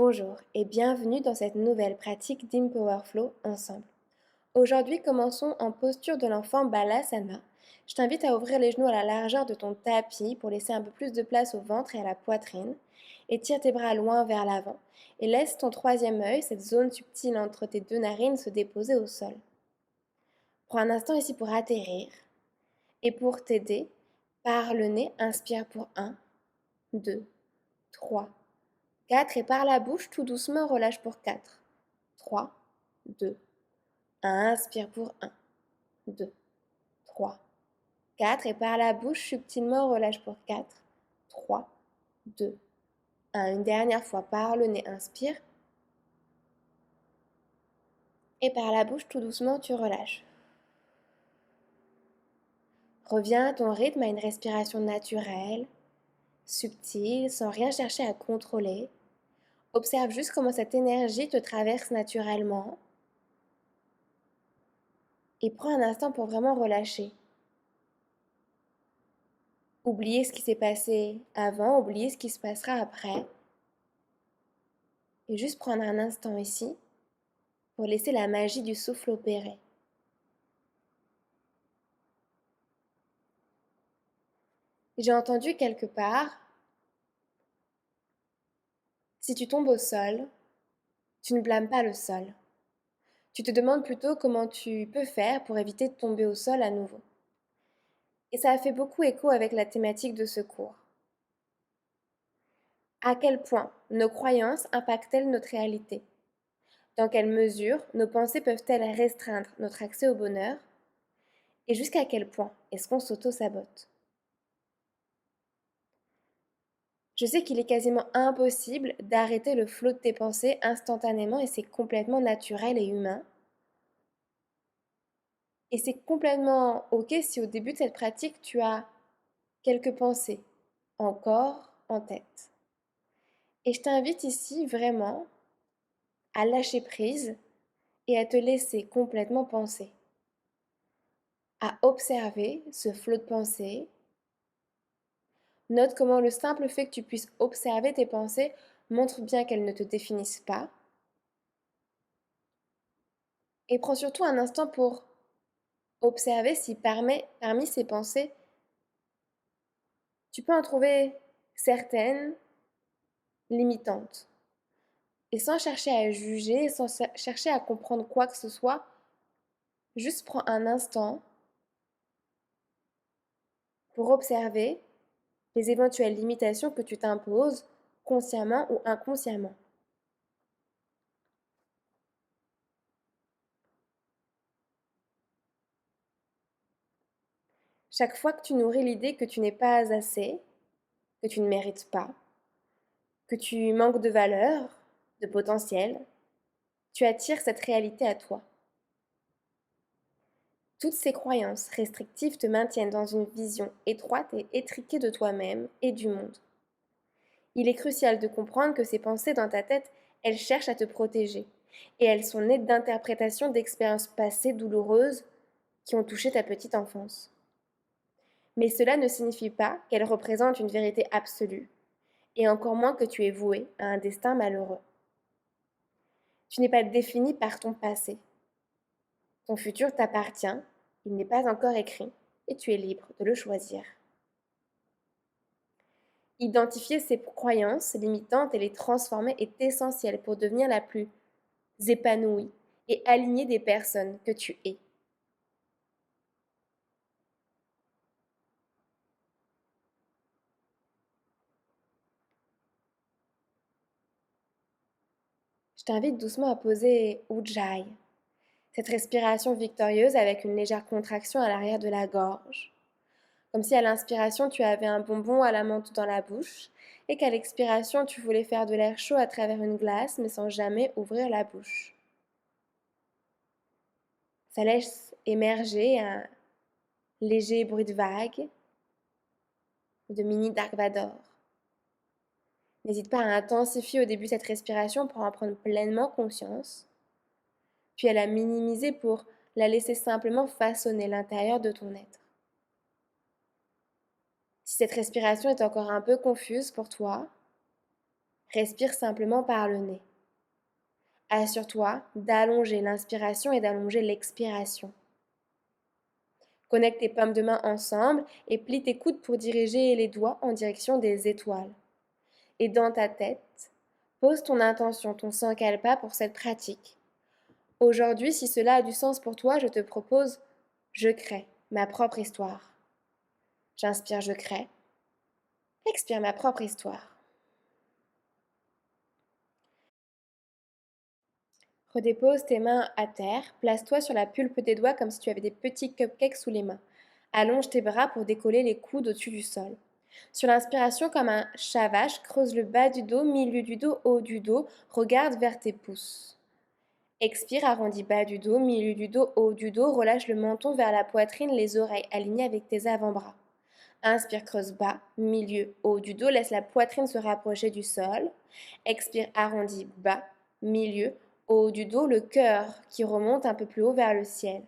Bonjour et bienvenue dans cette nouvelle pratique d'Empower Flow ensemble. Aujourd'hui, commençons en posture de l'enfant Balasana. Je t'invite à ouvrir les genoux à la largeur de ton tapis pour laisser un peu plus de place au ventre et à la poitrine. Étire tes bras loin vers l'avant et laisse ton troisième œil, cette zone subtile entre tes deux narines, se déposer au sol. Prends un instant ici pour atterrir et pour t'aider, par le nez, inspire pour 1, 2, 3, 4 et par la bouche, tout doucement, relâche pour 4, 3, 2, 1. Inspire pour 1, 2, 3, 4 et par la bouche, subtilement, relâche pour 4, 3, 2, 1. Une dernière fois par le nez, inspire. Et par la bouche, tout doucement, tu relâches. Reviens à ton rythme, à une respiration naturelle, subtile, sans rien chercher à contrôler. Observe juste comment cette énergie te traverse naturellement. Et prends un instant pour vraiment relâcher. Oublier ce qui s'est passé avant, oublier ce qui se passera après. Et juste prendre un instant ici pour laisser la magie du souffle opérer. J'ai entendu quelque part, si tu tombes au sol, tu ne blâmes pas le sol. Tu te demandes plutôt comment tu peux faire pour éviter de tomber au sol à nouveau. Et ça a fait beaucoup écho avec la thématique de ce cours. À quel point nos croyances impactent-elles notre réalité? Dans quelle mesure nos pensées peuvent-elles restreindre notre accès au bonheur? Et jusqu'à quel point est-ce qu'on s'auto-sabote? Je sais qu'il est quasiment impossible d'arrêter le flot de tes pensées instantanément et c'est complètement naturel et humain. Et c'est complètement OK si au début de cette pratique, tu as quelques pensées encore en tête. Et je t'invite ici vraiment à lâcher prise et à te laisser complètement penser, à observer ce flot de pensées. Note comment le simple fait que tu puisses observer tes pensées montre bien qu'elles ne te définissent pas. Et prends surtout un instant pour observer si parmi ces pensées, tu peux en trouver certaines limitantes. Et sans chercher à juger, sans chercher à comprendre quoi que ce soit, juste prends un instant pour observer les éventuelles limitations que tu t'imposes consciemment ou inconsciemment. Chaque fois que tu nourris l'idée que tu n'es pas assez, que tu ne mérites pas, que tu manques de valeur, de potentiel, tu attires cette réalité à toi. Toutes ces croyances restrictives te maintiennent dans une vision étroite et étriquée de toi-même et du monde. Il est crucial de comprendre que ces pensées dans ta tête, elles cherchent à te protéger. Et elles sont nées d'interprétations d'expériences passées douloureuses qui ont touché ta petite enfance. Mais cela ne signifie pas qu'elles représentent une vérité absolue, et encore moins que tu es voué à un destin malheureux. Tu n'es pas défini par ton passé. Ton futur t'appartient, il n'est pas encore écrit, et tu es libre de le choisir. Identifier ces croyances limitantes et les transformer est essentiel pour devenir la plus épanouie et alignée des personnes que tu es. Je t'invite doucement à poser Ujjayi, cette respiration victorieuse avec une légère contraction à l'arrière de la gorge, comme si à l'inspiration tu avais un bonbon à la menthe dans la bouche et qu'à l'expiration tu voulais faire de l'air chaud à travers une glace mais sans jamais ouvrir la bouche. Ça laisse émerger un léger bruit de vagues, de mini Dark Vador. N'hésite pas à intensifier au début cette respiration pour en prendre pleinement conscience, puis à la minimiser pour la laisser simplement façonner l'intérieur de ton être. Si cette respiration est encore un peu confuse pour toi, Respire simplement par le nez. Assure-toi d'allonger l'inspiration et d'allonger l'expiration. Connecte tes paumes de main ensemble et plie tes coudes pour diriger les doigts en direction des étoiles. Et dans ta tête, pose ton intention, ton sankalpa pour cette pratique. Aujourd'hui, si cela a du sens pour toi, je te propose je crée ma propre histoire. J'inspire, je crée. Expire ma propre histoire. Redépose tes mains à terre, place-toi sur la pulpe des doigts comme si tu avais des petits cupcakes sous les mains. Allonge tes bras pour décoller les coudes au-dessus du sol. Sur l'inspiration, comme un chat vache, creuse le bas du dos, milieu du dos, haut du dos, regarde vers tes pouces. Expire, arrondis bas du dos, milieu du dos, haut du dos, relâche le menton vers la poitrine, les oreilles alignées avec tes avant-bras. Inspire, creuse bas, milieu, haut du dos, laisse la poitrine se rapprocher du sol. Expire, arrondis bas, milieu, haut du dos, le cœur qui remonte un peu plus haut vers le ciel.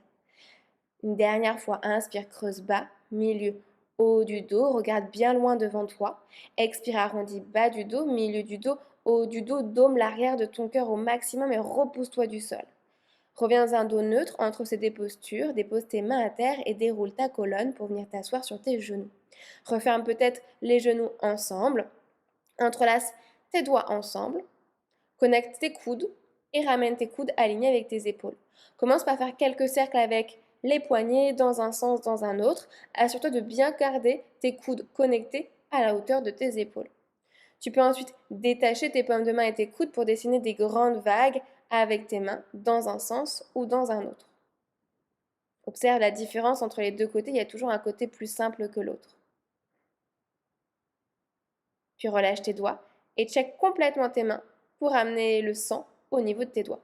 Une dernière fois, inspire, creuse bas, milieu, haut du dos, regarde bien loin devant toi. Expire, arrondis bas du dos, milieu du dos, haut du dos, dôme l'arrière de ton cœur au maximum et repousse-toi du sol. Reviens dans un dos neutre entre ces deux postures, dépose tes mains à terre et déroule ta colonne pour venir t'asseoir sur tes genoux. Referme peut-être les genoux ensemble, entrelace tes doigts ensemble, connecte tes coudes et ramène tes coudes alignés avec tes épaules. Commence par faire quelques cercles avec les poignets dans un sens, dans un autre. Assure-toi de bien garder tes coudes connectés à la hauteur de tes épaules. Tu peux ensuite détacher tes paumes de main et tes coudes pour dessiner des grandes vagues avec tes mains dans un sens ou dans un autre. Observe la différence entre les deux côtés, il y a toujours un côté plus simple que l'autre. Puis relâche tes doigts et check complètement tes mains pour amener le sang au niveau de tes doigts.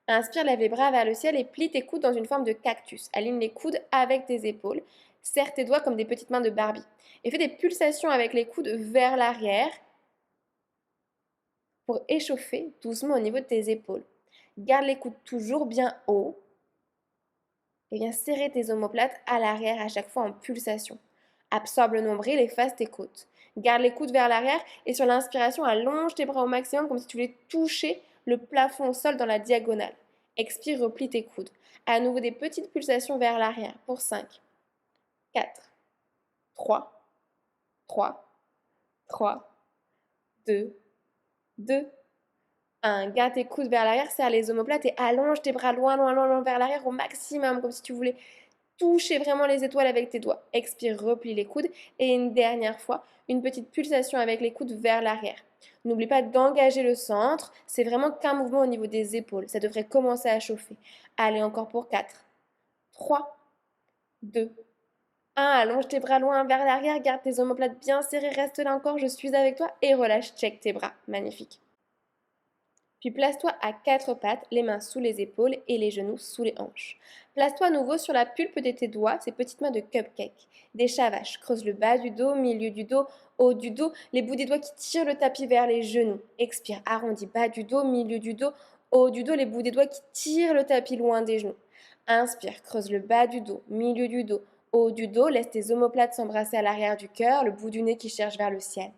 Inspire, lève les bras vers le ciel et plie tes coudes dans une forme de cactus. Aligne les coudes avec tes épaules. Serre tes doigts comme des petites mains de Barbie. Et fais des pulsations avec les coudes vers l'arrière pour échauffer doucement au niveau de tes épaules. Garde les coudes toujours bien hauts et viens serrer tes omoplates à l'arrière à chaque fois en pulsation. Absorbe le nombril et efface tes côtes. Garde les coudes vers l'arrière et sur l'inspiration, allonge tes bras au maximum comme si tu voulais toucher le plafond au sol dans la diagonale. Expire, replie tes coudes. À nouveau des petites pulsations vers l'arrière pour 5, 4, 3, 3, 3, 2, 2, 1. Garde tes coudes vers l'arrière, serre les omoplates et allonge tes bras loin, loin, loin, loin vers l'arrière au maximum, comme si tu voulais toucher vraiment les étoiles avec tes doigts. Expire, replie les coudes et une dernière fois, une petite pulsation avec les coudes vers l'arrière. N'oublie pas d'engager le centre, c'est vraiment qu'un mouvement au niveau des épaules. Ça devrait commencer à chauffer. Allez, encore pour 4, 3, 2, 1. Allonge tes bras loin vers l'arrière, garde tes omoplates bien serrées, reste là encore, je suis avec toi et relâche, check tes bras. Magnifique. Puis place-toi à quatre pattes, les mains sous les épaules et les genoux sous les hanches. Place-toi à nouveau sur la pulpe de tes doigts, ces petites mains de cupcake. Des chavaches, creuse le bas du dos, milieu du dos, haut du dos, les bouts des doigts qui tirent le tapis vers les genoux. Expire, arrondis bas du dos, milieu du dos, haut du dos, les bouts des doigts qui tirent le tapis loin des genoux. Inspire, creuse le bas du dos, milieu du dos, haut du dos, laisse tes omoplates s'embrasser à l'arrière du cœur, le bout du nez qui cherche vers le ciel.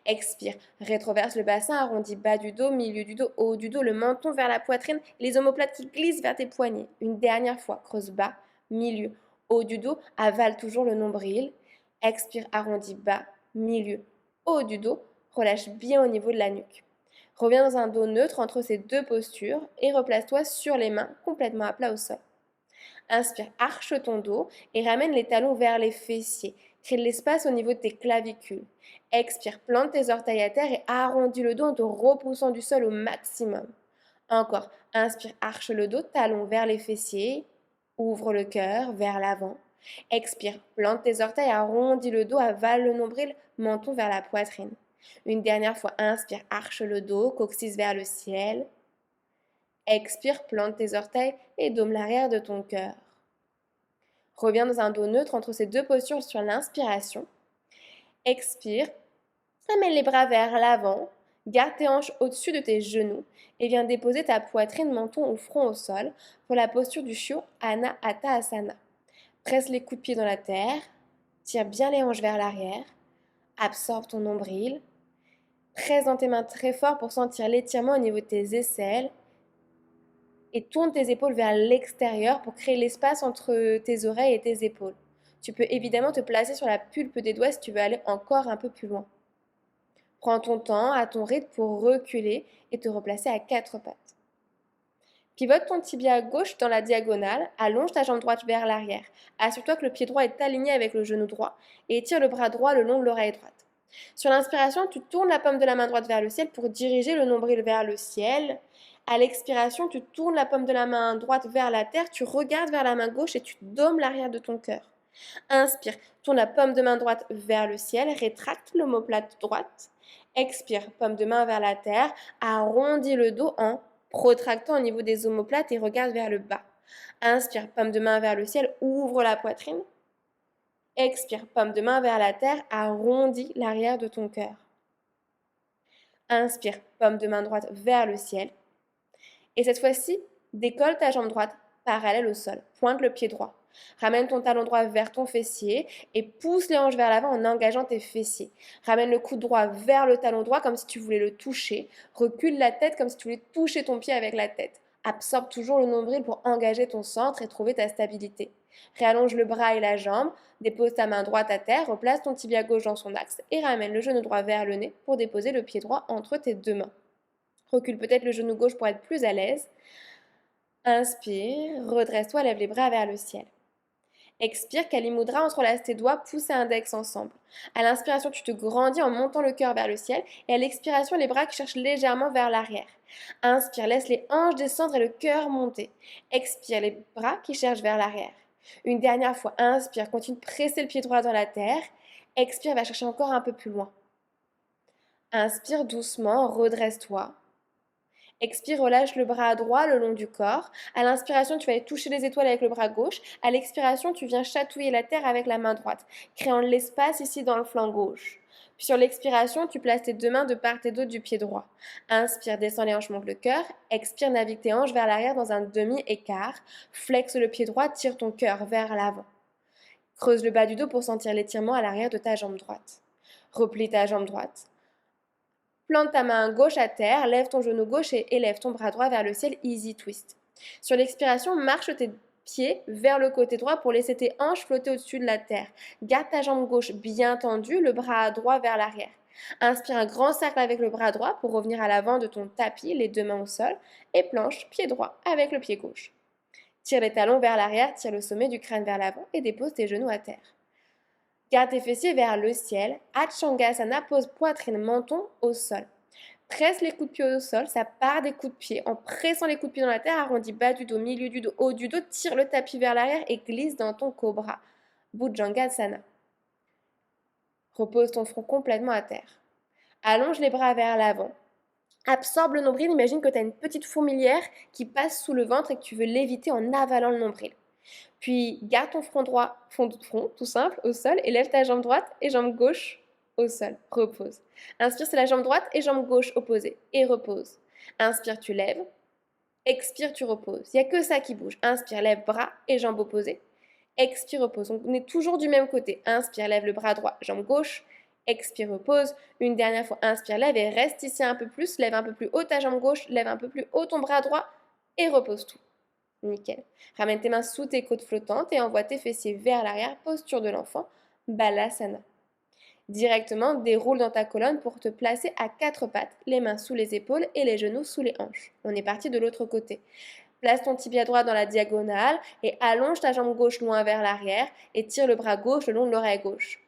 Expire, rétroverse le bassin, arrondis bas du dos, milieu du dos, haut du dos, le menton vers la poitrine, les omoplates qui glissent vers tes poignets. Une dernière fois, creuse bas, milieu, haut du dos, avale toujours le nombril. Expire, arrondis bas, milieu, haut du dos, relâche bien au niveau de la nuque. Reviens dans un dos neutre entre ces deux postures et replace-toi sur les mains complètement à plat au sol. Inspire, arche ton dos et ramène les talons vers les fessiers. Crée de l'espace au niveau de tes clavicules. Expire, plante tes orteils à terre et arrondis le dos en te repoussant du sol au maximum. Encore, inspire, arche le dos, talons vers les fessiers. Ouvre le cœur vers l'avant. Expire, plante tes orteils, arrondis le dos, avale le nombril, menton vers la poitrine. Une dernière fois, inspire, arche le dos, coccyx vers le ciel. Expire, plante tes orteils et dôme l'arrière de ton cœur. Reviens dans un dos neutre entre ces deux postures sur l'inspiration. Expire, amène les bras vers l'avant, garde tes hanches au-dessus de tes genoux et viens déposer ta poitrine, menton ou front au sol pour la posture du Chiyo Anahata Asana. Presse les coups de pied dans la terre, tire bien les hanches vers l'arrière, Absorbe ton nombril. Presse dans tes mains très fort pour sentir l'étirement au niveau de tes aisselles. Et tourne tes épaules vers l'extérieur pour créer l'espace entre tes oreilles et tes épaules. Tu peux évidemment te placer sur la pulpe des doigts si tu veux aller encore un peu plus loin. Prends ton temps à ton rythme pour reculer et te replacer à quatre pattes. Pivote ton tibia gauche dans la diagonale, allonge ta jambe droite vers l'arrière. Assure-toi que le pied droit est aligné avec le genou droit et étire le bras droit le long de l'oreille droite. Sur l'inspiration, tu tournes la paume de la main droite vers le ciel pour diriger le nombril vers le ciel. À l'expiration, tu tournes la paume de la main droite vers la terre, tu regardes vers la main gauche et tu dômes l'arrière de ton cœur. Inspire, tourne la paume de main droite vers le ciel, rétracte l'omoplate droite. Expire, paume de main vers la terre, arrondis le dos en protractant au niveau des omoplates et regarde vers le bas. Inspire, paume de main vers le ciel, ouvre la poitrine. Expire, paume de main vers la terre, arrondis l'arrière de ton cœur. Inspire, paume de main droite vers le ciel. Et cette fois-ci, décolle ta jambe droite parallèle au sol. Pointe le pied droit. Ramène ton talon droit vers ton fessier et pousse les hanches vers l'avant en engageant tes fessiers. Ramène le coude droit vers le talon droit comme si tu voulais le toucher. Recule la tête comme si tu voulais toucher ton pied avec la tête. Absorbe toujours le nombril pour engager ton centre et trouver ta stabilité. Réallonge le bras et la jambe, dépose ta main droite à terre, replace ton tibia gauche dans son axe et ramène le genou droit vers le nez pour déposer le pied droit entre tes deux mains. Recule peut-être le genou gauche pour être plus à l'aise. Inspire, redresse-toi, lève les bras vers le ciel. Expire, Kali Mudra, entrelace tes doigts, pouce et index ensemble. À l'inspiration, tu te grandis en montant le cœur vers le ciel et à l'expiration, les bras qui cherchent légèrement vers l'arrière. Inspire, laisse les hanches descendre et le cœur monter. Expire, les bras qui cherchent vers l'arrière. Une dernière fois, inspire, continue de presser le pied droit dans la terre. Expire, va chercher encore un peu plus loin. Inspire doucement, redresse-toi. Expire, relâche le bras droit le long du corps. À l'inspiration, tu vas aller toucher les étoiles avec le bras gauche. À l'expiration, tu viens chatouiller la terre avec la main droite, créant l'espace ici dans le flanc gauche. Puis sur l'expiration, tu places tes deux mains de part et d'autre du pied droit. Inspire, descends les hanches, monte le cœur. Expire, navigue tes hanches vers l'arrière dans un demi-écart. Flexe le pied droit, tire ton cœur vers l'avant. Creuse le bas du dos pour sentir l'étirement à l'arrière de ta jambe droite. Replie ta jambe droite. Plante ta main gauche à terre, lève ton genou gauche et élève ton bras droit vers le ciel, easy twist. Sur l'expiration, marche tes pieds vers le côté droit pour laisser tes hanches flotter au-dessus de la terre. Garde ta jambe gauche bien tendue, le bras droit vers l'arrière. Inspire un grand cercle avec le bras droit pour revenir à l'avant de ton tapis, les deux mains au sol, et planche pied droit avec le pied gauche. Tire les talons vers l'arrière, tire le sommet du crâne vers l'avant et dépose tes genoux à terre. Garde tes fessiers vers le ciel. Achangasana, pose poitrine, menton au sol. Presse les coups de pied au sol, ça part des coups de pied. En pressant les coups de pied dans la terre, arrondis bas du dos, milieu du dos, haut du dos, tire le tapis vers l'arrière et glisse dans ton cobra. Bhujangasana. Repose ton front complètement à terre. Allonge les bras vers l'avant. Absorbe le nombril, imagine que tu as une petite fourmilière qui passe sous le ventre et que tu veux l'éviter en avalant le nombril. Puis garde ton front droit, fond de front, tout simple, au sol, et lève ta jambe droite et jambe gauche au sol. Repose. Inspire, c'est la jambe droite et jambe gauche opposée. Et repose. Inspire, tu lèves. Expire, tu reposes. Il n'y a que ça qui bouge. Inspire, lève bras et jambe opposée. Expire, repose. Donc, on est toujours du même côté. Inspire, lève le bras droit, jambe gauche. Expire, repose. Une dernière fois, inspire, lève et reste ici un peu plus. Lève un peu plus haut ta jambe gauche, lève un peu plus haut ton bras droit et repose tout. Nickel. Ramène tes mains sous tes côtes flottantes et envoie tes fessiers vers l'arrière, posture de l'enfant, Balasana. Directement, déroule dans ta colonne pour te placer à quatre pattes, les mains sous les épaules et les genoux sous les hanches. On est parti de l'autre côté. Place ton tibia droit dans la diagonale et allonge ta jambe gauche loin vers l'arrière et tire le bras gauche le long de l'oreille gauche.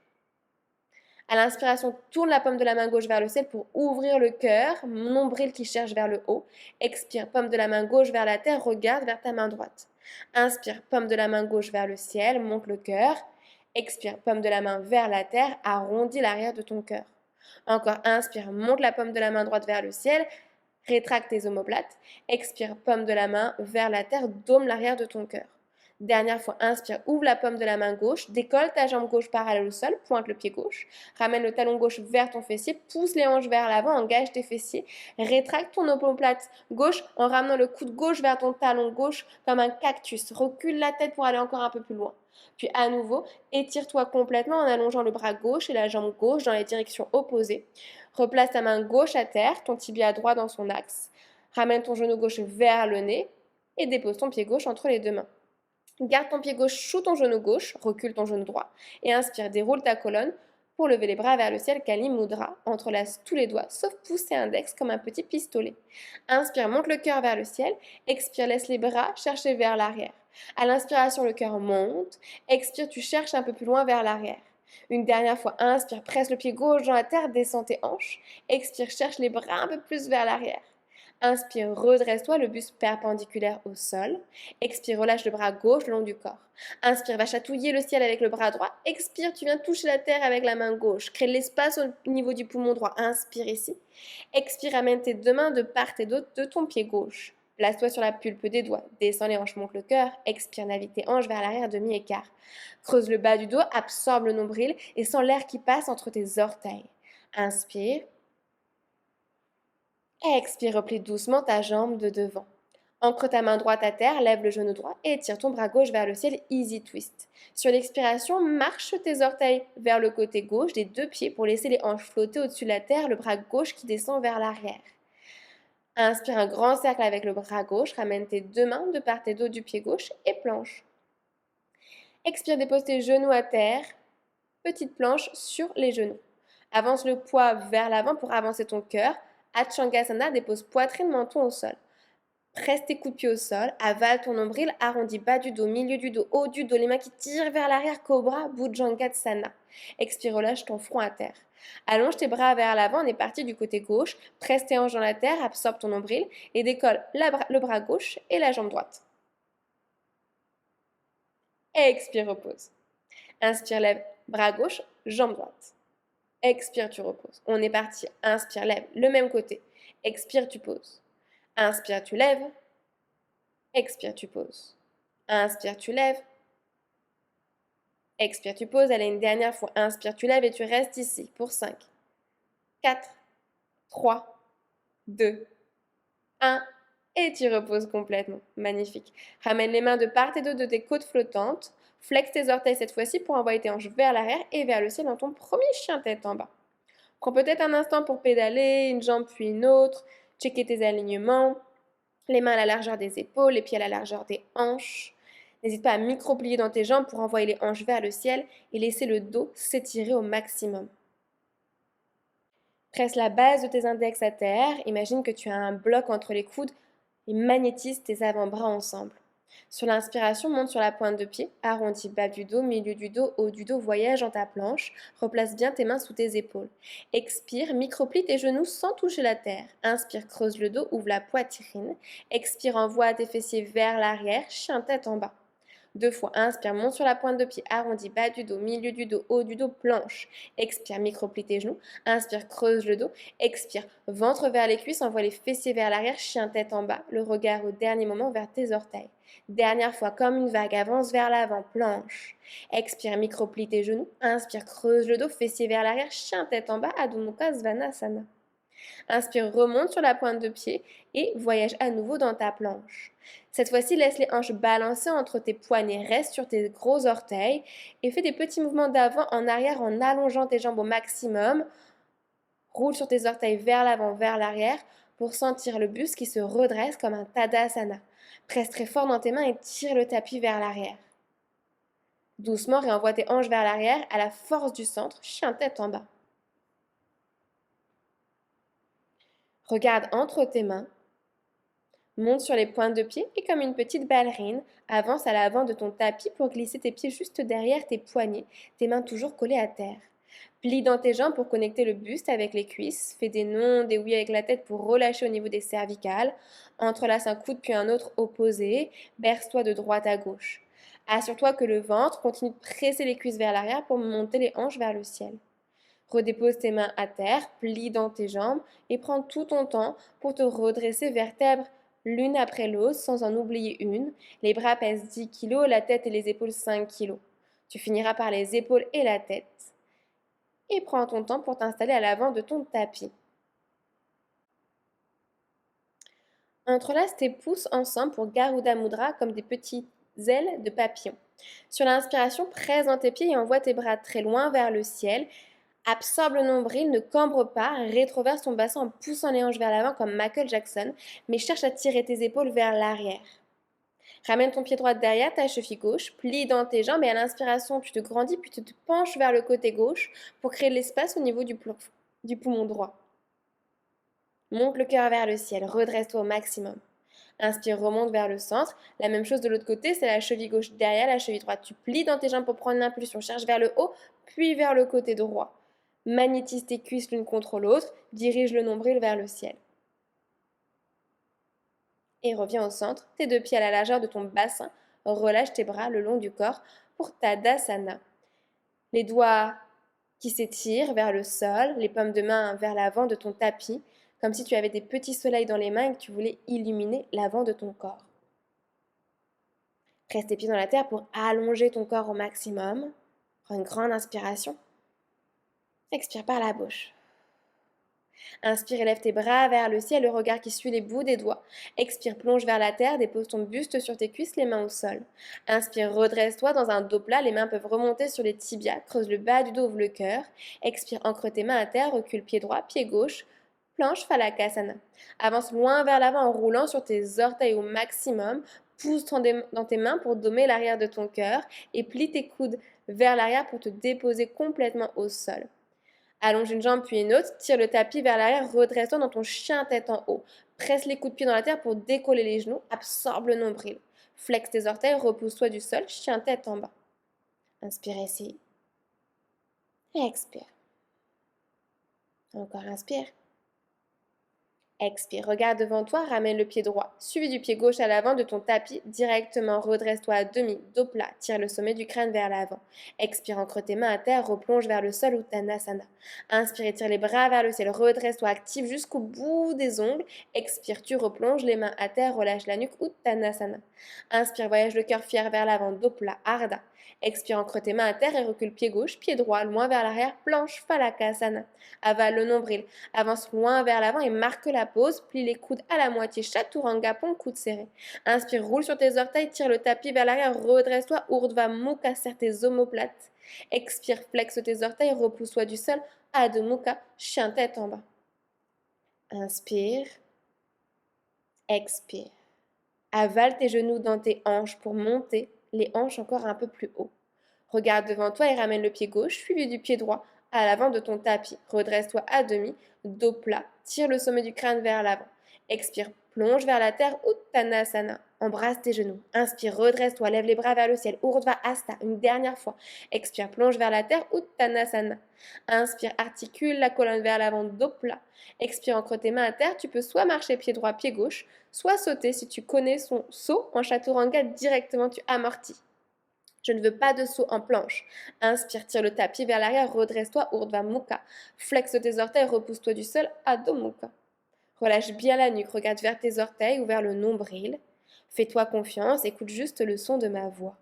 À l'inspiration, tourne la paume de la main gauche vers le ciel pour ouvrir le cœur, nombril qui cherche vers le haut. Expire, paume de la main gauche vers la terre, regarde vers ta main droite. Inspire, paume de la main gauche vers le ciel, monte le cœur. Expire, paume de la main vers la terre, arrondis l'arrière de ton cœur. Encore, inspire, monte la paume de la main droite vers le ciel, rétracte tes omoplates. Expire, paume de la main vers la terre, dôme l'arrière de ton cœur. Dernière fois, inspire, ouvre la paume de la main gauche, décolle ta jambe gauche parallèle au sol, pointe le pied gauche, ramène le talon gauche vers ton fessier, pousse les hanches vers l'avant, engage tes fessiers, rétracte ton omoplate gauche en ramenant le coude gauche vers ton talon gauche comme un cactus, recule la tête pour aller encore un peu plus loin. Puis à nouveau, étire-toi complètement en allongeant le bras gauche et la jambe gauche dans les directions opposées. Replace ta main gauche à terre, ton tibia droit dans son axe. Ramène ton genou gauche vers le nez et dépose ton pied gauche entre les deux mains. Garde ton pied gauche sous ton genou gauche, recule ton genou droit et inspire, déroule ta colonne pour lever les bras vers le ciel, Kali Mudra, entrelace tous les doigts sauf pouce et index comme un petit pistolet. Inspire, monte le cœur vers le ciel, expire, laisse les bras chercher vers l'arrière. À l'inspiration, le cœur monte, expire, tu cherches un peu plus loin vers l'arrière. Une dernière fois, inspire, presse le pied gauche dans la terre, descends tes hanches, expire, cherche les bras un peu plus vers l'arrière. Inspire, redresse-toi, le buste perpendiculaire au sol. Expire, relâche le bras gauche le long du corps. Inspire, va chatouiller le ciel avec le bras droit. Expire, tu viens toucher la terre avec la main gauche. Crée l'espace au niveau du poumon droit. Inspire ici. Expire, amène tes deux mains de part et d'autre de ton pied gauche. Place-toi sur la pulpe des doigts. Descends les hanches, monte le cœur. Expire, navigue tes hanches vers l'arrière, demi-écart. Creuse le bas du dos, absorbe le nombril et sens l'air qui passe entre tes orteils. Inspire. Expire, replie doucement ta jambe de devant. Ancre ta main droite à terre, lève le genou droit et étire ton bras gauche vers le ciel, easy twist. Sur l'expiration, marche tes orteils vers le côté gauche des deux pieds pour laisser les hanches flotter au-dessus de la terre, le bras gauche qui descend vers l'arrière. Inspire un grand cercle avec le bras gauche, ramène tes deux mains de part et d'autre du pied gauche et planche. Expire, dépose tes genoux à terre, petite planche sur les genoux. Avance le poids vers l'avant pour avancer ton cœur. Achangasana, dépose poitrine, menton au sol. Presse tes coups de pied au sol, avale ton nombril, arrondis bas du dos, milieu du dos, haut du dos, les mains qui tirent vers l'arrière, Cobra, Bhujangasana. Expire, relâche ton front à terre. Allonge tes bras vers l'avant, on est parti du côté gauche, presse tes hanches dans la terre, absorbe ton nombril et décolle le bras gauche et la jambe droite. Expire, repose. Inspire, lève, bras gauche, jambe droite. Expire, tu reposes. On est parti. Inspire, lève, le même côté. Expire, tu poses. Inspire, tu lèves. Expire, tu poses. Inspire, tu lèves. Expire, tu poses. Allez, une dernière fois. Inspire, tu lèves et tu restes ici pour 5, 4, 3, 2, 1. Et tu reposes complètement. Magnifique. Ramène les mains de part et d'autre de tes côtes flottantes. Flexe tes orteils cette fois-ci pour envoyer tes hanches vers l'arrière et vers le ciel dans ton premier chien tête en bas. Prends peut-être un instant pour pédaler, une jambe puis une autre, checker tes alignements, les mains à la largeur des épaules, les pieds à la largeur des hanches. N'hésite pas à micro-plier dans tes jambes pour envoyer les hanches vers le ciel et laisser le dos s'étirer au maximum. Presse la base de tes index à terre, imagine que tu as un bloc entre les coudes et magnétise tes avant-bras ensemble. Sur l'inspiration, monte sur la pointe de pied, arrondis bas du dos, milieu du dos, haut du dos, voyage dans ta planche, replace bien tes mains sous tes épaules. Expire, microplie tes genoux sans toucher la terre. Inspire, creuse le dos, ouvre la poitrine. Expire, envoie tes fessiers vers l'arrière, chien tête en bas. 2 fois, inspire, monte sur la pointe de pied, arrondis bas du dos, milieu du dos, haut du dos, planche. Expire, microplie tes genoux. Inspire, creuse le dos. Expire, ventre vers les cuisses, envoie les fessiers vers l'arrière, chien tête en bas, le regard au dernier moment vers tes orteils. Dernière fois, comme une vague, avance vers l'avant, planche. Expire, microplie tes genoux. Inspire, creuse le dos, fessiers vers l'arrière, chien tête en bas, Adho Mukha Svanasana. Inspire, remonte sur la pointe de pied et voyage à nouveau dans ta planche. Cette fois-ci, laisse les hanches balancer entre tes poignets, reste sur tes gros orteils et fais des petits mouvements d'avant en arrière en allongeant tes jambes au maximum. Roule sur tes orteils vers l'avant, vers l'arrière pour sentir le buste qui se redresse comme un Tadasana. Presse très fort dans tes mains et tire le tapis vers l'arrière. Doucement, réenvoie tes hanches vers l'arrière à la force du centre, chien tête en bas. Regarde entre tes mains, monte sur les pointes de pied et comme une petite ballerine, avance à l'avant de ton tapis pour glisser tes pieds juste derrière tes poignets, tes mains toujours collées à terre. Plie dans tes jambes pour connecter le buste avec les cuisses, fais des nons, des oui avec la tête pour relâcher au niveau des cervicales, entrelace un coude puis un autre opposé, berce-toi de droite à gauche. Assure-toi que le ventre continue de presser les cuisses vers l'arrière pour monter les hanches vers le ciel. Redépose tes mains à terre, plie dans tes jambes et prends tout ton temps pour te redresser vertèbre l'une après l'autre sans en oublier une. Les bras pèsent 10 kg, la tête et les épaules 5 kg. Tu finiras par les épaules et la tête. Et prends ton temps pour t'installer à l'avant de ton tapis. Entrelace tes pouces ensemble pour Garuda Mudra comme des petites ailes de papillon. Sur l'inspiration, presse dans tes pieds et envoie tes bras très loin vers le ciel. Absorbe le nombril, ne cambre pas, rétroverse ton bassin en poussant les hanches vers l'avant comme Michael Jackson, mais cherche à tirer tes épaules vers l'arrière. Ramène ton pied droit derrière ta cheville gauche, plie dans tes jambes et à l'inspiration, tu te grandis puis tu te penches vers le côté gauche pour créer de l'espace au niveau du poumon droit. Monte le cœur vers le ciel, redresse-toi au maximum. Inspire, remonte vers le centre. La même chose de l'autre côté, c'est la cheville gauche derrière la cheville droite. Tu plies dans tes jambes pour prendre l'impulsion. Cherche vers le haut, puis vers le côté droit. Magnétise tes cuisses l'une contre l'autre. Dirige le nombril vers le ciel. Et reviens au centre, tes deux pieds à la largeur de ton bassin. Relâche tes bras le long du corps pour Tadasana. Les doigts qui s'étirent vers le sol, les paumes de main vers l'avant de ton tapis, comme si tu avais des petits soleils dans les mains et que tu voulais illuminer l'avant de ton corps. Presse tes pieds dans la terre pour allonger ton corps au maximum. Prends une grande inspiration. Expire par la bouche. Inspire, élève tes bras vers le ciel, le regard qui suit les bouts des doigts. Expire, plonge vers la terre, dépose ton buste sur tes cuisses, les mains au sol. Inspire, redresse-toi dans un dos plat, les mains peuvent remonter sur les tibias, creuse le bas du dos, ouvre le cœur. Expire, ancre tes mains à terre, recule pied droit, pied gauche, planche Phalakasana. Avance loin vers l'avant en roulant sur tes orteils au maximum. Pousse dans tes mains pour dommer l'arrière de ton cœur et plie tes coudes vers l'arrière pour te déposer complètement au sol. Allonge une jambe puis une autre, tire le tapis vers l'arrière, redresse-toi dans ton chien tête en haut. Presse les coups de pied dans la terre pour décoller les genoux, absorbe le nombril. Flexe tes orteils, repousse-toi du sol, chien tête en bas. Inspire ici. Et expire. Encore inspire. Expire, regarde devant toi, ramène le pied droit, suivi du pied gauche à l'avant de ton tapis, directement redresse-toi à demi, dos plat, tire le sommet du crâne vers l'avant. Expire, ancre tes mains à terre, replonge vers le sol ou Uttanasana. Inspire, tire les bras vers le ciel, redresse-toi, active jusqu'au bout des ongles. Expire, tu replonges les mains à terre, relâche la nuque, Uttanasana. Inspire, voyage le cœur fier vers l'avant, dos plat, Ardha. Expire, ancre tes mains à terre et recule pied gauche, pied droit, loin vers l'arrière, planche Phalakasana. Avale le nombril, avance loin vers l'avant et marque la pause, plie les coudes à la moitié, Chaturanga, pont, coude serré. Inspire, roule sur tes orteils, tire le tapis vers l'arrière, redresse-toi, Urdhva Mukha, serre tes omoplates. Expire, flexe tes orteils, repousse-toi du sol, Adho Mukha, chien tête en bas. Inspire, expire. Avale tes genoux dans tes hanches pour monter les hanches encore un peu plus haut. Regarde devant toi et ramène le pied gauche, suivi du pied droit, à l'avant de ton tapis. Redresse-toi à demi, dos plat, tire le sommet du crâne vers l'avant. Expire, plonge vers la terre, Uttanasana. Embrasse tes genoux. Inspire, redresse-toi, lève les bras vers le ciel, Urdhva Hasta, une dernière fois. Expire, plonge vers la terre, Uttanasana. Inspire, articule la colonne vers l'avant, dos plat. Expire, ancre tes mains à terre, tu peux soit marcher pied droit, pied gauche, soit sauter si tu connais son saut en Chaturanga directement, tu amortis. Je ne veux pas de saut en planche. Inspire, tire le tapis vers l'arrière, redresse-toi, Urdhva Mukha. Flexe tes orteils, repousse-toi du sol, Adho Mukha. Relâche bien la nuque, regarde vers tes orteils ou vers le nombril. Fais-toi confiance, écoute juste le son de ma voix.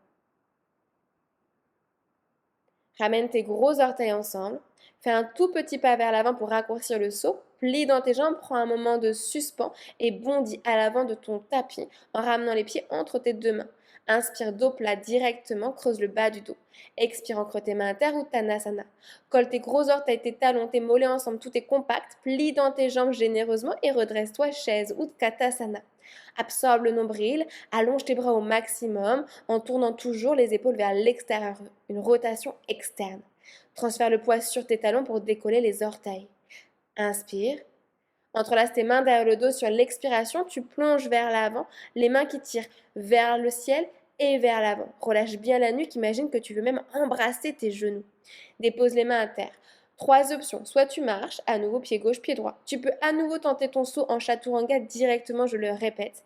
Ramène tes gros orteils ensemble. Fais un tout petit pas vers l'avant pour raccourcir le saut. Plie dans tes jambes, prends un moment de suspens et bondis à l'avant de ton tapis en ramenant les pieds entre tes deux mains. Inspire, dos plat directement, creuse le bas du dos. Expire, ancre tes mains à terre, Uttanasana. Colle tes gros orteils, tes talons, tes mollets ensemble, tout est compact. Plie dans tes jambes généreusement et redresse-toi, chaise, Utkatasana. Absorbe le nombril, allonge tes bras au maximum en tournant toujours les épaules vers l'extérieur, une rotation externe. Transfère le poids sur tes talons pour décoller les orteils. Inspire. Entrelace tes mains derrière le dos sur l'expiration, tu plonges vers l'avant, les mains qui tirent vers le ciel et vers l'avant. Relâche bien la nuque, imagine que tu veux même embrasser tes genoux. Dépose les mains à terre. Trois options, soit tu marches, à nouveau pied gauche, pied droit. Tu peux à nouveau tenter ton saut en Chaturanga directement, je le répète.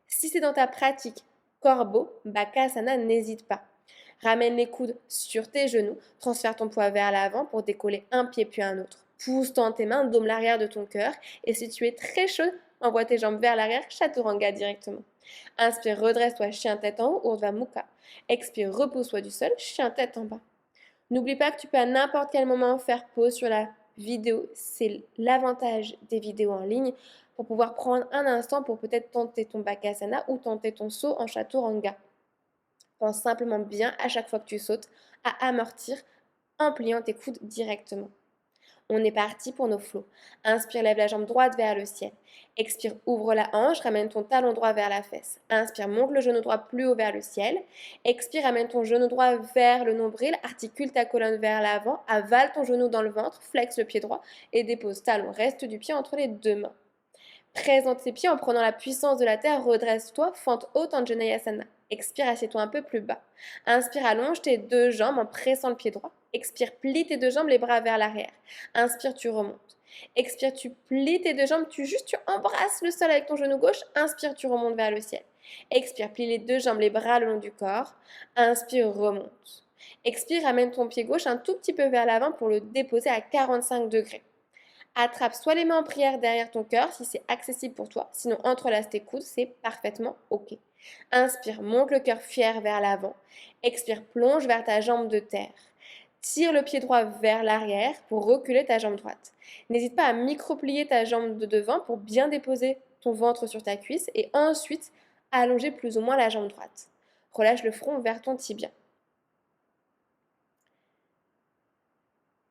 Si c'est dans ta pratique corbeau, Bakasana, n'hésite pas. Ramène les coudes sur tes genoux, transfère ton poids vers l'avant pour décoller un pied puis un autre. Pousse dans tes mains, dôme l'arrière de ton cœur et si tu es très chaud, Envoie tes jambes vers l'arrière, chaturanga directement. Inspire, redresse-toi, chien tête en haut, urdhva mukha. Expire, repousse-toi du sol, chien tête en bas. N'oublie pas que tu peux à n'importe quel moment faire pause sur la vidéo. C'est l'avantage des vidéos en ligne pour pouvoir prendre un instant pour peut-être tenter ton bakasana ou tenter ton saut en chaturanga. Pense simplement bien à chaque fois que tu sautes à amortir en pliant tes coudes directement. On est parti pour nos flots. Inspire, lève la jambe droite vers le ciel. Expire, ouvre la hanche, ramène ton talon droit vers la fesse. Inspire, monte le genou droit plus haut vers le ciel. Expire, ramène ton genou droit vers le nombril, articule ta colonne vers l'avant, avale ton genou dans le ventre, flexe le pied droit et dépose talon, reste du pied entre les deux mains. Présente tes pieds en prenant la puissance de la terre, redresse-toi, fente haute en Janayasana. Expire, assieds-toi un peu plus bas. Inspire, allonge tes deux jambes en pressant le pied droit. Expire, plie tes deux jambes, les bras vers l'arrière. Inspire, tu remontes. Expire, tu plies tes deux jambes, tu embrasses le sol avec ton genou gauche. Inspire, tu remontes vers le ciel. Expire, plie les deux jambes, les bras le long du corps. Inspire, remonte. Expire, ramène ton pied gauche un tout petit peu vers l'avant pour le déposer à 45 degrés. Attrape soit les mains en prière derrière ton cœur si c'est accessible pour toi, sinon entrelace tes coudes, c'est parfaitement ok. Inspire, monte le cœur fier vers l'avant. Expire, plonge vers ta jambe de terre. Tire le pied droit vers l'arrière pour reculer ta jambe droite. N'hésite pas à micro-plier ta jambe de devant pour bien déposer ton ventre sur ta cuisse et ensuite allonger plus ou moins la jambe droite. Relâche le front vers ton tibia.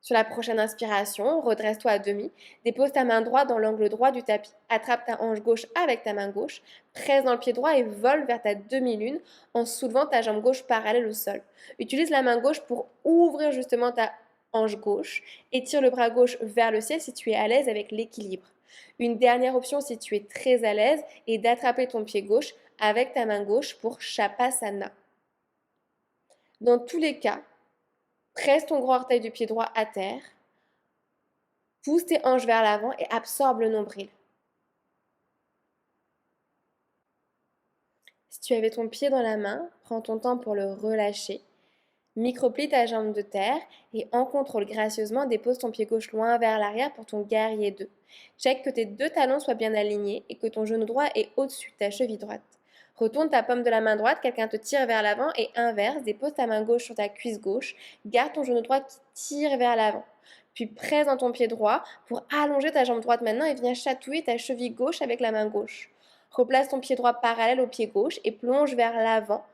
Sur la prochaine inspiration, redresse-toi à demi, dépose ta main droite dans l'angle droit du tapis, attrape ta hanche gauche avec ta main gauche, presse dans le pied droit et vole vers ta demi-lune en soulevant ta jambe gauche parallèle au sol. Utilise la main gauche pour ouvrir justement ta hanche gauche et tire le bras gauche vers le ciel si tu es à l'aise avec l'équilibre. Une dernière option si tu es très à l'aise est d'attraper ton pied gauche avec ta main gauche pour Shavasana. Dans tous les cas, presse ton gros orteil du pied droit à terre. Pousse tes hanches vers l'avant et absorbe le nombril. Si tu avais ton pied dans la main, prends ton temps pour le relâcher. Microplie ta jambe de terre et en contrôle gracieusement, dépose ton pied gauche loin vers l'arrière pour ton guerrier 2. Check que tes deux talons soient bien alignés et que ton genou droit est au-dessus de ta cheville droite. Retourne ta paume de la main droite, quelqu'un te tire vers l'avant et inverse, dépose ta main gauche sur ta cuisse gauche, garde ton genou droit qui tire vers l'avant. Puis presse dans ton pied droit pour allonger ta jambe droite maintenant et viens chatouiller ta cheville gauche avec la main gauche. Replace ton pied droit parallèle au pied gauche et plonge vers l'avant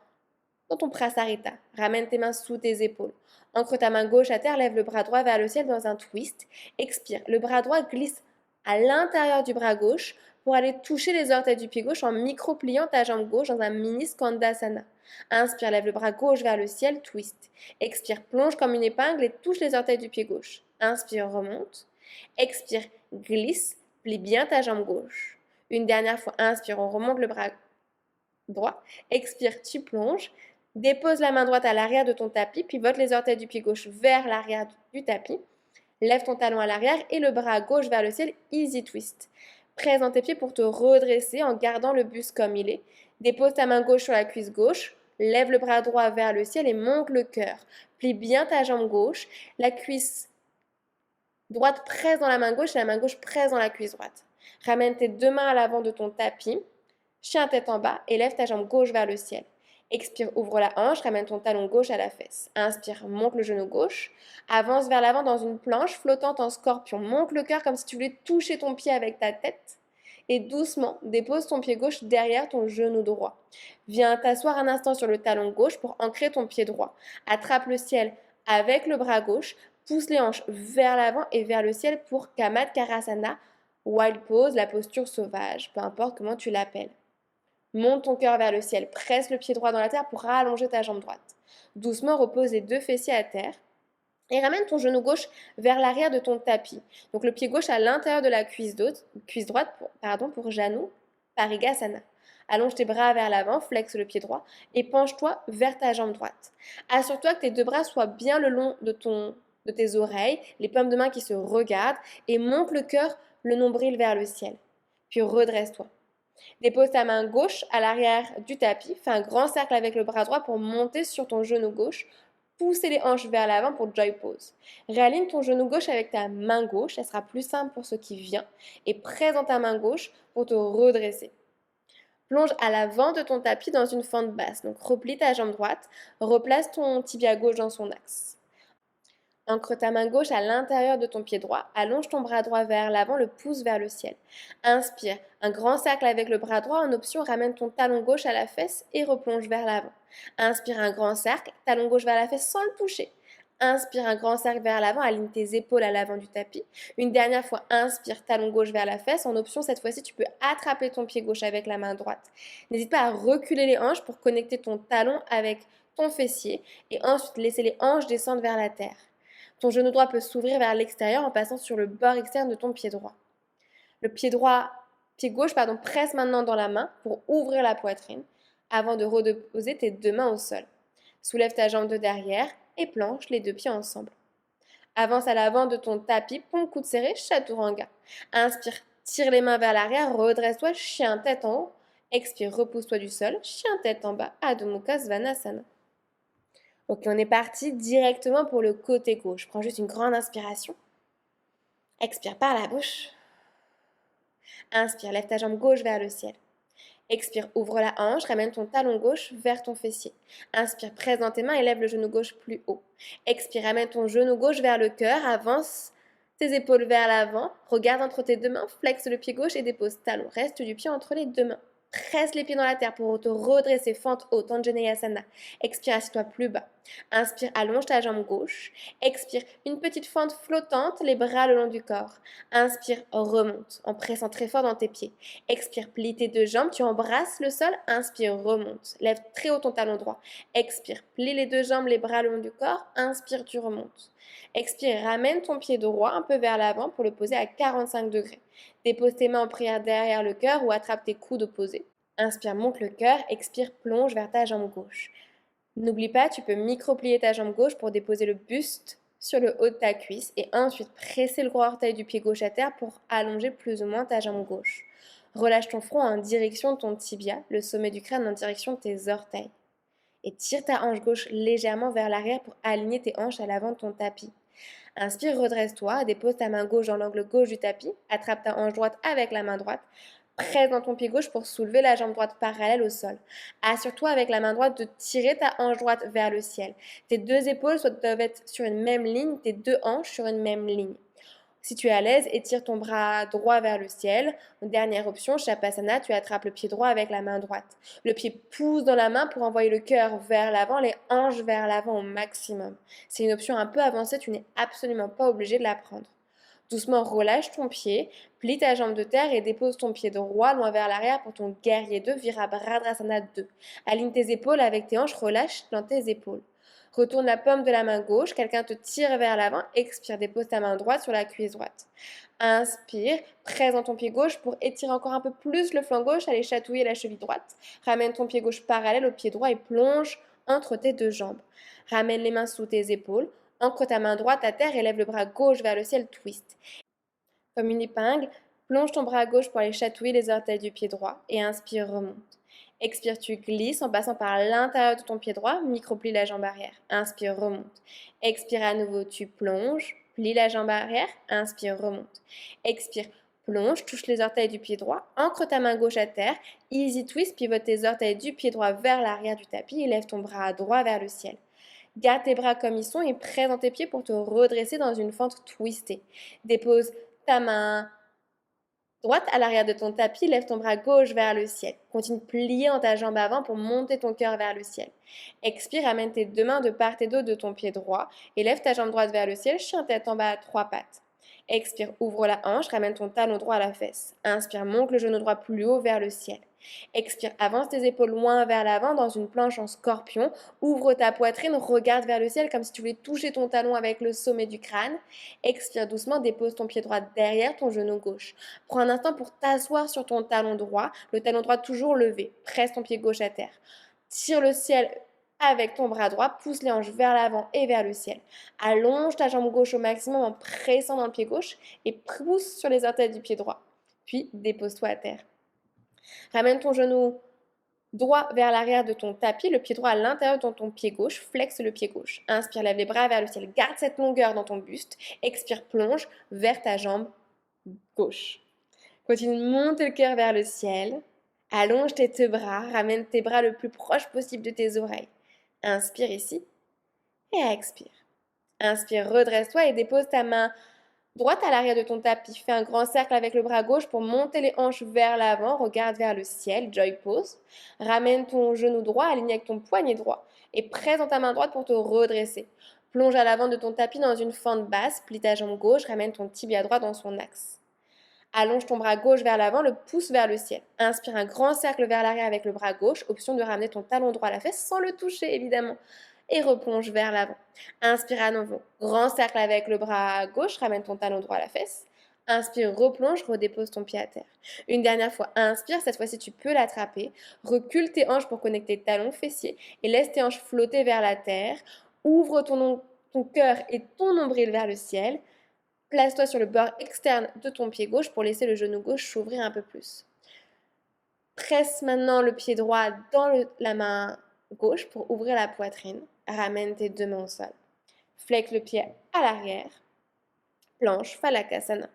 dans ton prasarita. Ramène tes mains sous tes épaules. Ancre ta main gauche à terre, lève le bras droit vers le ciel dans un twist. Expire. Le bras droit glisse à l'intérieur du bras gauche pour aller toucher les orteils du pied gauche en micro-pliant ta jambe gauche dans un mini skandasana. Inspire, lève le bras gauche vers le ciel, twist. Expire, plonge comme une épingle et touche les orteils du pied gauche. Inspire, remonte. Expire, glisse, plie bien ta jambe gauche. Une dernière fois, inspire, on remonte le bras droit. Expire, tu plonges. Dépose la main droite à l'arrière de ton tapis, puis vote les orteils du pied gauche vers l'arrière du tapis. Lève ton talon à l'arrière et le bras gauche vers le ciel, easy twist. Présente tes pieds pour te redresser en gardant le buste comme il est. Dépose ta main gauche sur la cuisse gauche. Lève le bras droit vers le ciel et monte le cœur. Plie bien ta jambe gauche. La cuisse droite presse dans la main gauche et la main gauche presse dans la cuisse droite. Ramène tes deux mains à l'avant de ton tapis. Chien tête en bas et lève ta jambe gauche vers le ciel. Expire, ouvre la hanche, ramène ton talon gauche à la fesse. Inspire, monte le genou gauche. Avance vers l'avant dans une planche flottante en scorpion. Monte le cœur comme si tu voulais toucher ton pied avec ta tête. Et doucement, dépose ton pied gauche derrière ton genou droit. Viens t'asseoir un instant sur le talon gauche pour ancrer ton pied droit. Attrape le ciel avec le bras gauche. Pousse les hanches vers l'avant et vers le ciel pour Kamatkarasana, Wild Pose, la posture sauvage, peu importe comment tu l'appelles. Monte ton cœur vers le ciel, presse le pied droit dans la terre pour rallonger ta jambe droite. Doucement, repose les deux fessiers à terre et ramène ton genou gauche vers l'arrière de ton tapis. Donc le pied gauche à l'intérieur de la cuisse droite pour Janu Parigasana. Allonge tes bras vers l'avant, flexe le pied droit et penche-toi vers ta jambe droite. Assure-toi que tes deux bras soient bien le long de tes oreilles, les paumes de main qui se regardent et monte le cœur, le nombril vers le ciel. Puis redresse-toi. Dépose ta main gauche à l'arrière du tapis, fais un grand cercle avec le bras droit pour monter sur ton genou gauche, pousser les hanches vers l'avant pour Joy Pose. Réaligne ton genou gauche avec ta main gauche, ça sera plus simple pour ce qui vient, et présente ta main gauche pour te redresser. Plonge à l'avant de ton tapis dans une fente basse, donc replie ta jambe droite, replace ton tibia gauche dans son axe. Ancre ta main gauche à l'intérieur de ton pied droit, allonge ton bras droit vers l'avant, le pouce vers le ciel. Inspire, un grand cercle avec le bras droit, en option ramène ton talon gauche à la fesse et replonge vers l'avant. Inspire un grand cercle, talon gauche vers la fesse sans le toucher. Inspire un grand cercle vers l'avant, aligne tes épaules à l'avant du tapis. Une dernière fois, inspire, talon gauche vers la fesse. En option, cette fois-ci, tu peux attraper ton pied gauche avec la main droite. N'hésite pas à reculer les hanches pour connecter ton talon avec ton fessier et ensuite laisser les hanches descendre vers la terre. Ton genou droit peut s'ouvrir vers l'extérieur en passant sur le bord externe de ton pied droit. Le pied gauche, presse maintenant dans la main pour ouvrir la poitrine avant de reposer tes deux mains au sol. Soulève ta jambe de derrière et planche les deux pieds ensemble. Avance à l'avant de ton tapis, pompe coude serré, chaturanga. Inspire, tire les mains vers l'arrière, redresse-toi, chien tête en haut. Expire, repousse-toi du sol, chien tête en bas, Adho Mukha Svanasana. Ok, on est parti directement pour le côté gauche. Prends juste une grande inspiration. Expire par la bouche. Inspire, lève ta jambe gauche vers le ciel. Expire, ouvre la hanche, ramène ton talon gauche vers ton fessier. Inspire, presse dans tes mains et lève le genou gauche plus haut. Expire, ramène ton genou gauche vers le cœur, avance tes épaules vers l'avant, regarde entre tes deux mains, flexe le pied gauche et dépose talon. Reste du pied entre les deux mains. Presse les pieds dans la terre pour te redresser, fente haute, Anjaneyasana. Expire, assieds-toi plus bas. Inspire, allonge ta jambe gauche. Expire, une petite fente flottante, les bras le long du corps. Inspire, remonte en pressant très fort dans tes pieds. Expire, plie tes deux jambes, tu embrasses le sol. Inspire, remonte. Lève très haut ton talon droit. Expire, plie les deux jambes, les bras le long du corps. Inspire, tu remontes. Expire, ramène ton pied droit un peu vers l'avant pour le poser à 45 degrés. Dépose tes mains en prière derrière le cœur ou attrape tes coudes opposés. Inspire, monte le cœur. Expire, plonge vers ta jambe gauche. N'oublie pas, tu peux micro-plier ta jambe gauche pour déposer le buste sur le haut de ta cuisse et ensuite presser le gros orteil du pied gauche à terre pour allonger plus ou moins ta jambe gauche. Relâche ton front en direction de ton tibia, le sommet du crâne en direction de tes orteils. Et tire ta hanche gauche légèrement vers l'arrière pour aligner tes hanches à l'avant de ton tapis. Inspire, redresse-toi, dépose ta main gauche dans l'angle gauche du tapis, attrape ta hanche droite avec la main droite, presse dans ton pied gauche pour soulever la jambe droite parallèle au sol. Assure-toi avec la main droite de tirer ta hanche droite vers le ciel. Tes deux épaules doivent être sur une même ligne, tes deux hanches sur une même ligne. Si tu es à l'aise, étire ton bras droit vers le ciel. Dernière option, Shavasana, tu attrapes le pied droit avec la main droite. Le pied pousse dans la main pour envoyer le cœur vers l'avant, les hanches vers l'avant au maximum. C'est une option un peu avancée, tu n'es absolument pas obligé de la prendre. Doucement, relâche ton pied, plie ta jambe de terre et dépose ton pied droit loin vers l'arrière pour ton guerrier 2, Virabhadrasana 2. Aligne tes épaules avec tes hanches, relâche dans tes épaules. Retourne la paume de la main gauche, quelqu'un te tire vers l'avant, expire, dépose ta main droite sur la cuisse droite. Inspire, presse dans ton pied gauche pour étirer encore un peu plus le flanc gauche, aller chatouiller la cheville droite. Ramène ton pied gauche parallèle au pied droit et plonge entre tes deux jambes. Ramène les mains sous tes épaules, ancre ta main droite à terre et lève le bras gauche vers le ciel, twist. Comme une épingle, plonge ton bras gauche pour aller chatouiller les orteils du pied droit et inspire, remonte. Expire, tu glisses en passant par l'intérieur de ton pied droit, micro-plie la jambe arrière. Inspire, remonte. Expire à nouveau, tu plonges, plie la jambe arrière, inspire, remonte. Expire, plonge, touche les orteils du pied droit, ancre ta main gauche à terre, easy twist, pivote tes orteils du pied droit vers l'arrière du tapis et lève ton bras droit vers le ciel. Garde tes bras comme ils sont et presse dans tes pieds pour te redresser dans une fente twistée. Dépose ta main droite à l'arrière de ton tapis, lève ton bras gauche vers le ciel. Continue de plier dans ta jambe avant pour monter ton cœur vers le ciel. Expire, amène tes deux mains de part et d'autre de ton pied droit et lève ta jambe droite vers le ciel, chien tête en bas à trois pattes. Expire, ouvre la hanche, ramène ton talon droit à la fesse. Inspire, monte le genou droit plus haut vers le ciel. Expire, avance tes épaules loin vers l'avant dans une planche en scorpion. Ouvre ta poitrine, regarde vers le ciel comme si tu voulais toucher ton talon avec le sommet du crâne. Expire doucement, dépose ton pied droit derrière ton genou gauche. Prends un instant pour t'asseoir sur ton talon droit, le talon droit toujours levé. Presse ton pied gauche à terre. Tire le ciel avec ton bras droit, pousse les hanches vers l'avant et vers le ciel. Allonge ta jambe gauche au maximum en pressant dans le pied gauche et pousse sur les orteils du pied droit. Puis dépose-toi à terre. Ramène ton genou Droit vers l'arrière de ton tapis, le pied droit à l'intérieur de ton pied gauche, flexe le pied gauche. Inspire, lève les bras vers le ciel, garde cette longueur dans ton buste. Expire, plonge vers ta jambe gauche. Continue de monter le cœur vers le ciel. Allonge tes deux bras, ramène tes bras le plus proche possible de tes oreilles. Inspire ici et expire. Inspire, redresse-toi et dépose ta main droite à l'arrière de ton tapis. Fais un grand cercle avec le bras gauche pour monter les hanches vers l'avant. Regarde vers le ciel, joy pose. Ramène ton genou droit aligné avec ton poignet droit et présente ta main droite pour te redresser. Plonge à l'avant de ton tapis dans une fente basse, plie ta jambe gauche, ramène ton tibia droit dans son axe. Allonge ton bras gauche vers l'avant, le pouce vers le ciel. Inspire un grand cercle vers l'arrière avec le bras gauche, option de ramener ton talon droit à la fesse sans le toucher évidemment. Et replonge vers l'avant. Inspire à nouveau. Grand cercle avec le bras gauche, ramène ton talon droit à la fesse. Inspire, replonge, redépose ton pied à terre. Une dernière fois, inspire, cette fois-ci tu peux l'attraper. Recule tes hanches pour connecter talons fessiers et laisse tes hanches flotter vers la terre. Ouvre ton cœur et ton nombril vers le ciel. Place-toi sur le bord externe de ton pied gauche pour laisser le genou gauche s'ouvrir un peu plus. Presse maintenant le pied droit dans la main gauche pour ouvrir la poitrine. Ramène tes deux mains au sol. Flex le pied à l'arrière. Planche, Falakasana.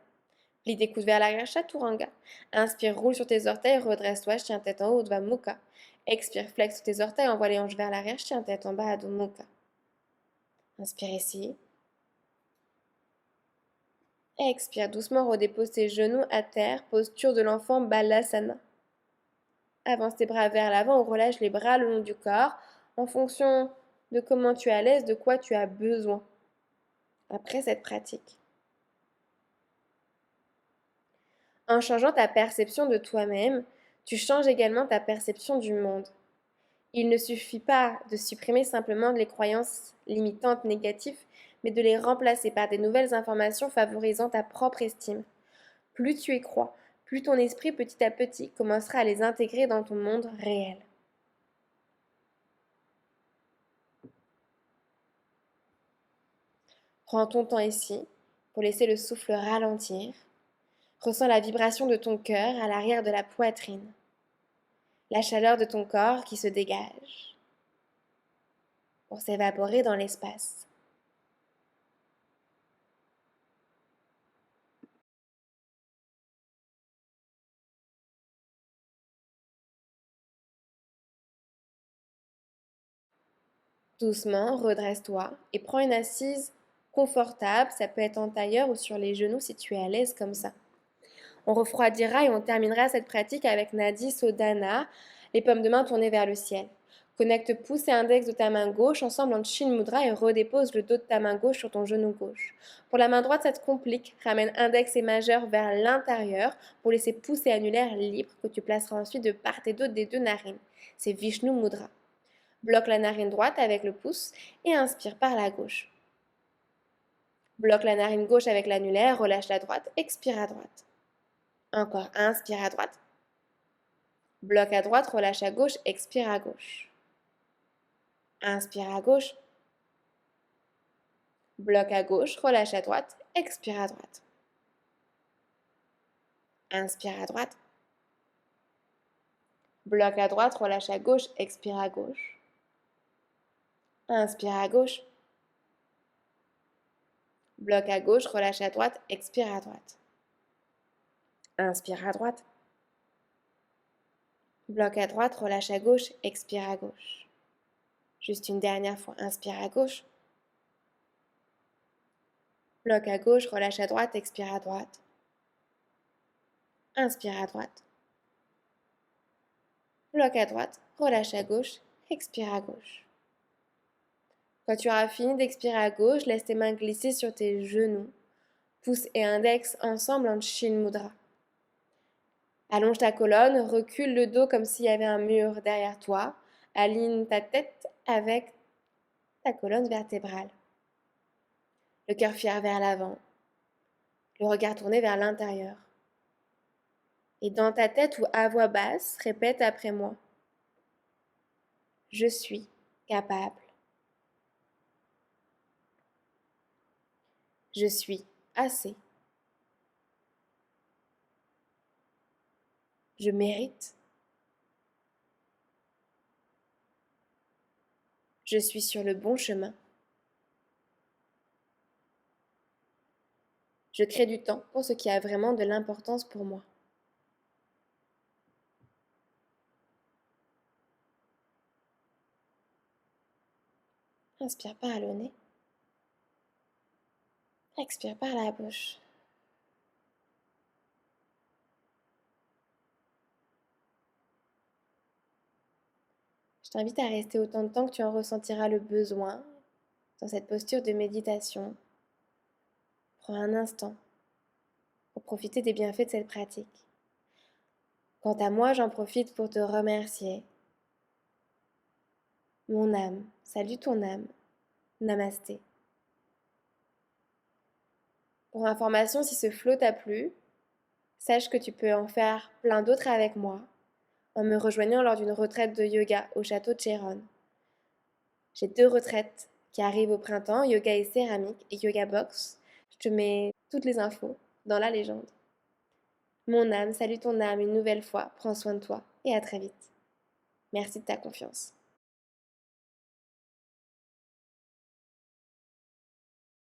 Plie tes coudes vers l'arrière, Chaturanga. Inspire, roule sur tes orteils, redresse-toi, chien tête en haut, Udva Mukha. Expire, flex tes orteils, envoie les hanches vers l'arrière, chien tête en bas, Adho Mukha. Inspire ici. Expire doucement, redépose tes genoux à terre, posture de l'enfant Balasana. Avance tes bras vers l'avant ou relâche les bras le long du corps en fonction de comment tu es à l'aise, de quoi tu as besoin après cette pratique. En changeant ta perception de toi-même, tu changes également ta perception du monde. Il ne suffit pas de supprimer simplement les croyances limitantes négatives, mais de les remplacer par des nouvelles informations favorisant ta propre estime. Plus tu y crois, plus ton esprit petit à petit commencera à les intégrer dans ton monde réel. Prends ton temps ici pour laisser le souffle ralentir. Ressens la vibration de ton cœur à l'arrière de la poitrine, la chaleur de ton corps qui se dégage pour s'évaporer dans l'espace. Doucement, redresse-toi et prends une assise confortable. Ça peut être en tailleur ou sur les genoux si tu es à l'aise comme ça. On refroidira et on terminera cette pratique avec Nadi Sodhana, les paumes de main tournées vers le ciel. Connecte pouce et index de ta main gauche ensemble en Chin Mudra et redépose le dos de ta main gauche sur ton genou gauche. Pour la main droite, ça te complique. Ramène index et majeur vers l'intérieur pour laisser pouce et annulaire libre que tu placeras ensuite de part et d'autre des deux narines. C'est Vishnu Mudra. Bloque la narine droite avec le pouce et inspire par la gauche. Bloque la narine gauche avec l'annulaire, relâche la droite, expire à droite. Encore, inspire à droite. Bloque à droite, relâche à gauche, expire à gauche. Inspire à gauche. Bloque à gauche, relâche à droite, expire à droite. Inspire à droite. Bloque à droite, relâche à gauche, expire à gauche. Inspire à gauche. Bloque à gauche, relâche à droite, expire à droite. Inspire à droite. Bloque à droite, relâche à gauche, expire à gauche. Juste une dernière fois, inspire à gauche. Bloque à gauche, relâche à droite, expire à droite. Inspire à droite. Bloque à droite, relâche à gauche, expire à gauche. Quand tu auras fini d'expirer à gauche, laisse tes mains glisser sur tes genoux. Pouce et index ensemble en Chin Mudra. Allonge ta colonne, recule le dos comme s'il y avait un mur derrière toi. Aligne ta tête avec ta colonne vertébrale. Le cœur fier vers l'avant. Le regard tourné vers l'intérieur. Et dans ta tête ou à voix basse, répète après moi. Je suis capable. Je suis assez. Je mérite. Je suis sur le bon chemin. Je crée du temps pour ce qui a vraiment de l'importance pour moi. Inspire par le nez. Expire par la bouche. Je t'invite à rester autant de temps que tu en ressentiras le besoin dans cette posture de méditation. Prends un instant pour profiter des bienfaits de cette pratique. Quant à moi, j'en profite pour te remercier. Mon âme, salue ton âme. Namasté. Pour information, si ce flow t'a plu, sache que tu peux en faire plein d'autres avec moi en me rejoignant lors d'une retraite de yoga au château de Chéronne. J'ai 2 retraites qui arrivent au printemps, yoga et céramique et yoga box. Je te mets toutes les infos dans la légende. Mon âme, salue ton âme une nouvelle fois, prends soin de toi et à très vite. Merci de ta confiance.